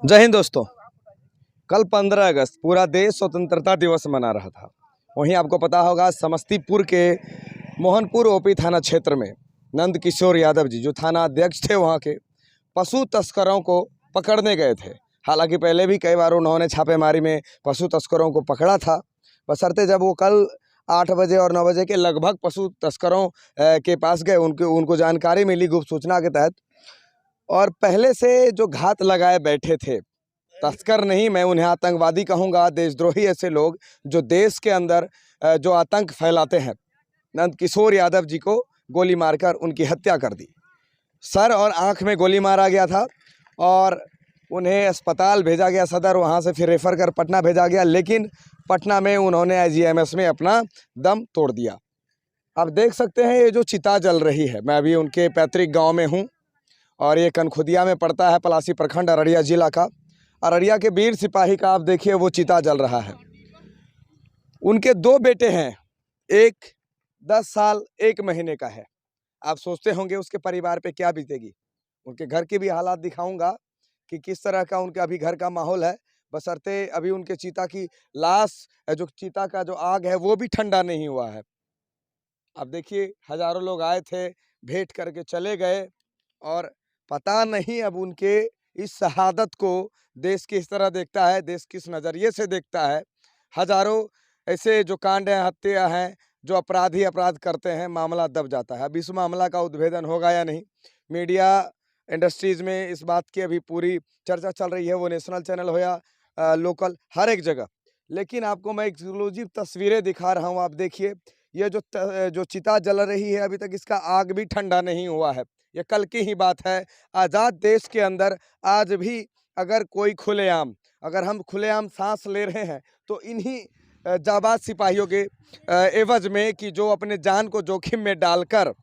जय हिंद दोस्तों। कल 15 अगस्त पूरा देश स्वतंत्रता दिवस मना रहा था। वहीं आपको पता होगा समस्तीपुर के मोहनपुर ओपी थाना क्षेत्र में नंद किशोर यादव जी जो थाना अध्यक्ष थे वहां के पशु तस्करों को पकड़ने गए थे। हालांकि पहले भी कई बार उन्होंने छापेमारी में पशु तस्करों को पकड़ा था। बशर्ते जब वो कल 8 बजे और 9 बजे के लगभग पशु तस्करों के पास गए, उनको जानकारी मिली गुप्त सूचना के तहत, और पहले से जो घात लगाए बैठे थे, तस्कर नहीं मैं उन्हें आतंकवादी कहूँगा, देशद्रोही ऐसे लोग जो देश के अंदर जो आतंक फैलाते हैं, नंद किशोर यादव जी को गोली मारकर उनकी हत्या कर दी। सर और आंख में गोली मारा गया था और उन्हें अस्पताल भेजा गया सदर, वहां से फिर रेफर कर पटना भेजा गया, लेकिन पटना में उन्होंने आईजीएमएस में अपना दम तोड़ दिया। अब देख सकते हैं ये जो चिता जल रही है, मैं अभी उनके पैतृक गाँव में हूँ और ये कनखुदिया में पड़ता है, पलासी प्रखंड अररिया जिला का। अररिया के वीर सिपाही का आप देखिए वो चिता जल रहा है। उनके 2 बेटे हैं, एक 10 साल 1 महीने का है। आप सोचते होंगे उसके परिवार पे क्या बीतेगी। उनके घर के भी हालात दिखाऊंगा कि किस तरह का उनके अभी घर का माहौल है, बशर्ते अभी उनके चिता की लाश, जो चिता का जो आग है वो भी ठंडा नहीं हुआ है। अब देखिए हजारों लोग आए थे, भेंट करके चले गए और पता नहीं अब उनके इस शहादत को देश किस तरह देखता है, देश किस नज़रिए से देखता है। हजारों ऐसे जो कांड हैं, हत्या हैं, जो अपराधी अपराध करते हैं, मामला दब जाता है। अब इस मामला का उद्भेदन होगा या नहीं, मीडिया इंडस्ट्रीज में इस बात की अभी पूरी चर्चा चल रही है, वो नेशनल चैनल हो या लोकल, हर एक जगह। लेकिन आपको मैं एक्सक्लूसिव तस्वीरें दिखा रहा हूँ। आप देखिए ये जो चिता जल रही है, अभी तक इसका आग भी ठंडा नहीं हुआ है। ये कल की ही बात है। आज़ाद देश के अंदर आज भी अगर कोई खुलेआम, अगर हम खुलेआम सांस ले रहे हैं तो इन्हीं जाबाज सिपाहियों के एवज में कि जो अपने जान को जोखिम में डालकर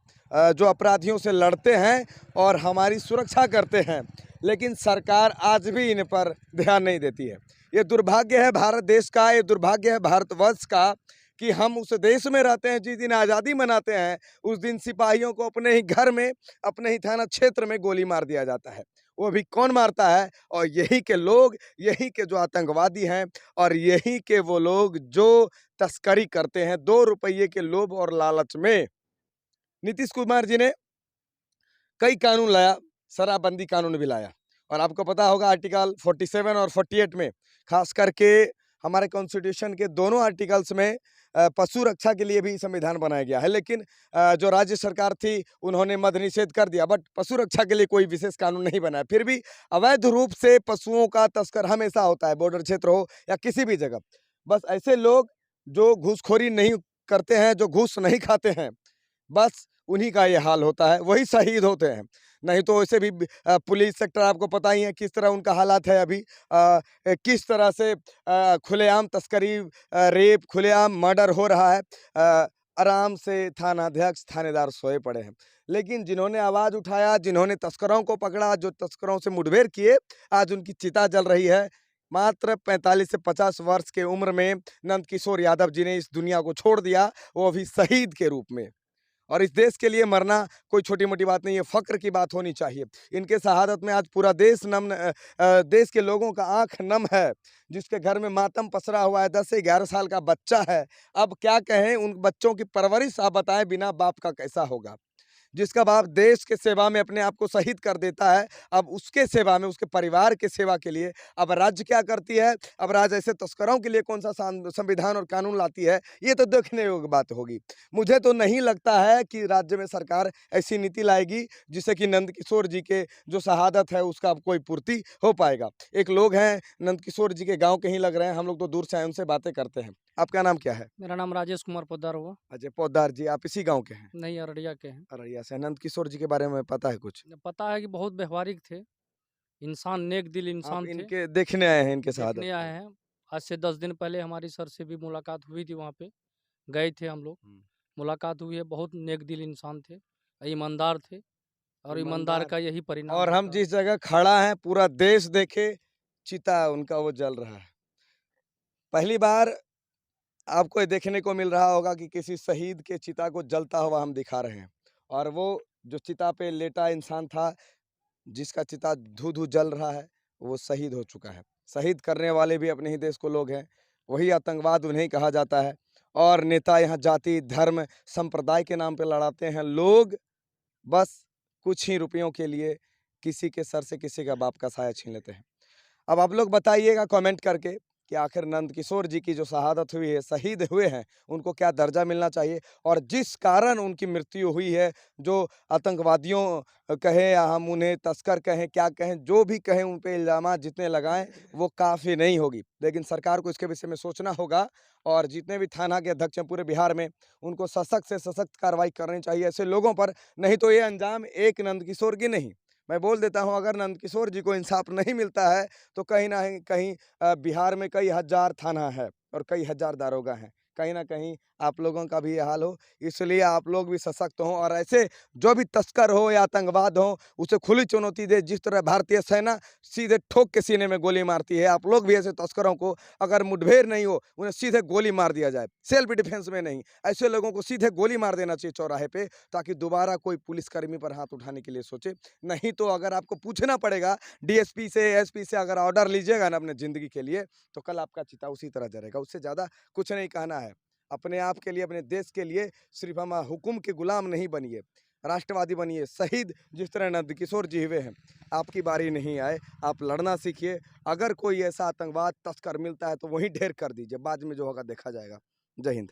जो अपराधियों से लड़ते हैं और हमारी सुरक्षा करते हैं, लेकिन सरकार आज भी इन पर ध्यान नहीं देती है। ये दुर्भाग्य है भारत देश का, ये दुर्भाग्य है भारतवर्ष का कि हम उस देश में रहते हैं जिस दिन आज़ादी मनाते हैं उस दिन सिपाहियों को अपने ही घर में, अपने ही थाना क्षेत्र में गोली मार दिया जाता है। वो भी कौन मारता है? और यही के लोग, यही के जो आतंकवादी हैं और यही के वो लोग जो तस्करी करते हैं 2 रुपये के लोभ और लालच में। नीतीश कुमार जी ने कई कानून लाया, शराबबंदी कानून भी लाया, और आपको पता होगा आर्टिकल 47 और 48 में, खास करके हमारे कॉन्स्टिट्यूशन के दोनों आर्टिकल्स में पशु रक्षा के लिए भी संविधान बनाया गया है। लेकिन जो राज्य सरकार थी उन्होंने मद निषेध कर दिया, बट पशु रक्षा के लिए कोई विशेष कानून नहीं बनाया। फिर भी अवैध रूप से पशुओं का तस्कर हमेशा होता है, बॉर्डर क्षेत्र हो या किसी भी जगह। बस ऐसे लोग जो घूसखोरी नहीं करते हैं, जो घूस नहीं खाते हैं, बस उन्हीं का ये हाल होता है, वही शहीद होते हैं। नहीं तो वैसे भी पुलिस सेक्टर आपको पता ही है किस तरह उनका हालात है अभी, किस तरह से खुलेआम तस्करी, रेप, खुलेआम मर्डर हो रहा है। आराम से थानाध्यक्ष, थानेदार सोए पड़े हैं। लेकिन जिन्होंने आवाज़ उठाया, जिन्होंने तस्करों को पकड़ा, जो तस्करों से मुठभेड़ किए, आज उनकी चिता जल रही है। मात्र 45 से 50 वर्ष के उम्र में नंद किशोर यादव जी ने इस दुनिया को छोड़ दिया, वो भी शहीद के रूप में। और इस देश के लिए मरना कोई छोटी मोटी बात नहीं है, फ़ख्र की बात होनी चाहिए। इनके शहादत में आज पूरा देश देश के लोगों का आँख नम है। जिसके घर में मातम पसरा हुआ है, 10 से 11 साल का बच्चा है। अब क्या कहें, उन बच्चों की परवरिश आप बताएं बिना बाप का कैसा होगा। जिसका बाप देश के सेवा में अपने आप को शहीद कर देता है, अब उसके सेवा में, उसके परिवार के सेवा के लिए अब राज्य क्या करती है, अब राज्य ऐसे तस्करों के लिए कौन सा संविधान और कानून लाती है, ये तो देखने योग्य बात होगी। मुझे तो नहीं लगता है कि राज्य में सरकार ऐसी नीति लाएगी जिससे कि नंद किशोर जी के जो शहादत है उसका कोई पूर्ति हो पाएगा। एक लोग हैं नंद किशोर जी के गाँव के ही लग रहे हैं, हम लोग तो दूर से आए, उनसे बातें करते हैं। आपका नाम क्या है? मेरा नाम राजेश कुमार पोद्दार हुआ। अजय पोद्दार जी, आप इसी गाँव के हैं? नहीं, अररिया के हैं। अररिया से। नंद किशोर जी के बारे में पता है कुछ? पता है कि बहुत व्यवहारिक थे, इंसान, नेक दिल आप इंसान थे। इनके देखने आए हैं, इनके शहादत देखने को? आए हैं। आज से 10 दिन पहले हमारी सर से भी मुलाकात हुई थी, वहाँ पे गए थे हम लोग। हुँ। मुलाकात हुई है, बहुत नेक दिल इंसान थे, ईमानदार थे और ईमानदार ईमानदार। का यही परिणाम और हम होता है। जिस जगह खड़ा हैं पूरा देश देखे, चिता उनका वो जल रहा है। पहली बार आपको ये देखने को मिल रहा होगा कि किसी शहीद के चिता को जलता हुआ हम दिखा रहे हैं, और वो जो चिता पे लेटा इंसान था, जिसका चिता धू-धू जल रहा है, वो शहीद हो चुका है। शहीद करने वाले भी अपने ही देश को लोग हैं, वही आतंकवाद उन्हें कहा जाता है। और नेता यहाँ जाति, धर्म, संप्रदाय के नाम पे लड़ाते हैं। लोग बस कुछ ही रुपयों के लिए किसी के सर से किसी का बाप का साया छीन लेते हैं। अब आप लोग बताइएगा कमेंट करके कि आखिर नंदकिशोर जी की जो शहादत हुई है, शहीद हुए हैं, उनको क्या दर्जा मिलना चाहिए? और जिस कारण उनकी मृत्यु हुई है, जो आतंकवादियों कहें या हम उन्हें तस्कर कहें, क्या कहें, जो भी कहें, उन पे इल्ज़ामात जितने लगाएँ वो काफ़ी नहीं होगी। लेकिन सरकार को इसके विषय में सोचना होगा और जितने भी थाना के अध्यक्ष हैं पूरे बिहार में, उनको सख्त से सख्त कार्रवाई करनी चाहिए ऐसे लोगों पर। नहीं तो ये अंजाम एक नंदकिशोर की नहीं, मैं बोल देता हूँ, अगर नंदकिशोर जी को इंसाफ नहीं मिलता है तो कहीं न कहीं बिहार में कई हज़ार थाना है और कई हज़ार दारोगा हैं। कहीं न कहीं आप लोगों का भी ये हाल हो, इसलिए आप लोग भी सशक्त हों और ऐसे जो भी तस्कर हो या आतंकवाद हो, उसे खुली चुनौती दें। जिस तरह भारतीय सेना सीधे ठोक के सीने में गोली मारती है, आप लोग भी ऐसे तस्करों को, अगर मुठभेड़ नहीं हो, उन्हें सीधे गोली मार दिया जाए। सेल्फ डिफेंस में नहीं, ऐसे लोगों को सीधे गोली मार देना चाहिए चौराहे पे, ताकि दोबारा कोई पुलिसकर्मी पर हाथ उठाने के लिए सोचे। नहीं तो अगर आपको पूछना पड़ेगा डीएसपी से, एसपी से अगर ऑर्डर लीजिएगा ना अपने ज़िंदगी के लिए, तो कल आपका चिता उसी तरह जलेगा। उससे ज़्यादा कुछ नहीं कहना है। अपने आप के लिए, अपने देश के लिए सिर्फ हम हुक्म के गुलाम नहीं बनिए, राष्ट्रवादी बनिए। शहीद जिस तरह नंदकिशोर जी हुए हैं, आपकी बारी नहीं आए, आप लड़ना सीखिए। अगर कोई ऐसा आतंकवाद तस्कर मिलता है तो वहीं ढेर कर दीजिए, बाद में जो होगा देखा जाएगा। जय हिंद।